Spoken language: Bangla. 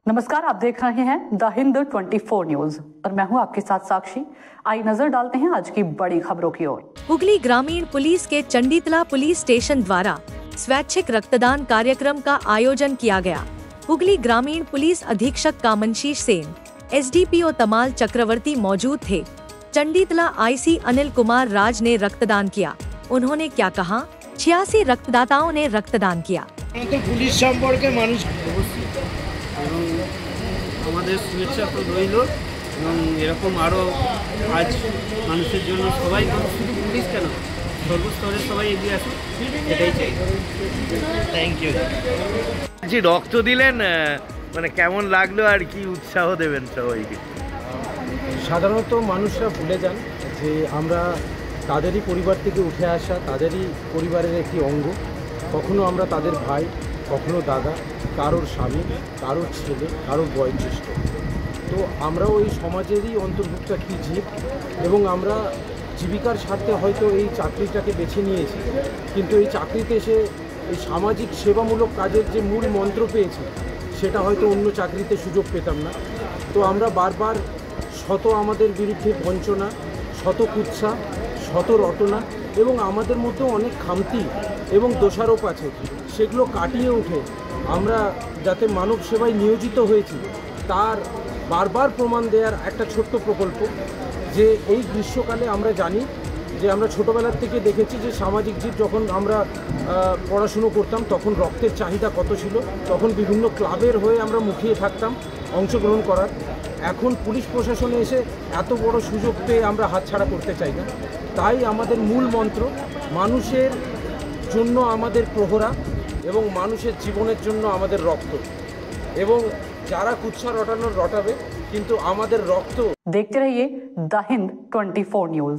नमस्कार, आप देख रहे हैं द हिंद 24 न्यूज और मैं हूं आपके साथ साक्षी। आई नजर डालते हैं आज की बड़ी खबरों की ओर। हुगली ग्रामीण पुलिस के चंडीतला पुलिस स्टेशन द्वारा स्वैच्छिक रक्तदान कार्यक्रम का आयोजन किया गया। हुगली ग्रामीण पुलिस अधीक्षक कामनशीष सेन, एसडीपीओ तमाल चक्रवर्ती मौजूद थे। चंडीतला आईसी अनिल कुमार राज ने रक्तदान किया। उन्होंने क्या कहा? 86 रक्तदाताओं ने रक्तदान किया। পুলিশ সম্পর্কে মানুষ এবং আমাদের শুভেচ্ছা তো রইল এবং এরকম আরও আজ মানুষের জন্য সবাই, শুধু পুলিশ কেন, সর্বস্তরের সবাই এগিয়ে আসে, এটাই চাই। Thank you. জি, রক্ত দিলেন, মানে কেমন লাগলো আর কি উৎসাহ দেবেন সবাইকে? সাধারণত মানুষরা ভুলে যান যে আমরা তাদেরই পরিবার থেকে উঠে আসা, তাদেরই পরিবারের একটি অঙ্গ। কখনো আমরা তাদের ভাই, কখনো দাদা, কারোর স্বামী, কারোর ছেলে, কারোর বয়োজ্যেষ্ঠ। তো আমরাও এই সমাজেরই অন্তর্ভুক্ত একটি জীব এবং আমরা জীবিকার স্বার্থে হয়তো এই চাকরিটাকে বেছে নিয়েছি, কিন্তু এই চাকরিতে এসে এই সামাজিক সেবামূলক কাজের যে মূল মন্ত্র পেয়েছি সেটা হয়তো অন্য চাকরিতে সুযোগ পেতাম না। তো আমরা বারবার শত আমাদের বিরুদ্ধে বঞ্চনা, শত কুৎসা, শত রটনা এবং আমাদের মধ্যেও অনেক খামতি এবং দোষারোপ আছে, সেগুলো কাটিয়ে উঠে আমরা যাতে মানব সেবায় নিয়োজিত হয়েছি তার বারবার প্রমাণ দেওয়ার একটা ছোট্ট প্রকল্প। যে এই গ্রীষ্মকালে আমরা জানি যে আমরা ছোটোবেলার থেকে দেখেছি যে সামাজিক জীব, যখন আমরা পড়াশুনো করতাম তখন রক্তের চাহিদা কত ছিল, তখন বিভিন্ন ক্লাবের হয়ে আমরা মুখিয়ে থাকতাম অংশগ্রহণ করার। এখন পুলিশ প্রশাসনে এসে এত বড় সুযোগ পেয়ে আমরা হাতছাড়া করতে চাই না। তাই আমাদের মূল মন্ত্র মানুষের জন্য আমাদের প্রহরা এবং মানুষের জীবনের জন্য আমাদের রক্ত। এবং যারা কুৎসা রটানোর রটাবে, কিন্তু আমাদের রক্ত। देखते रहिए द हिंद 24 न्यूज।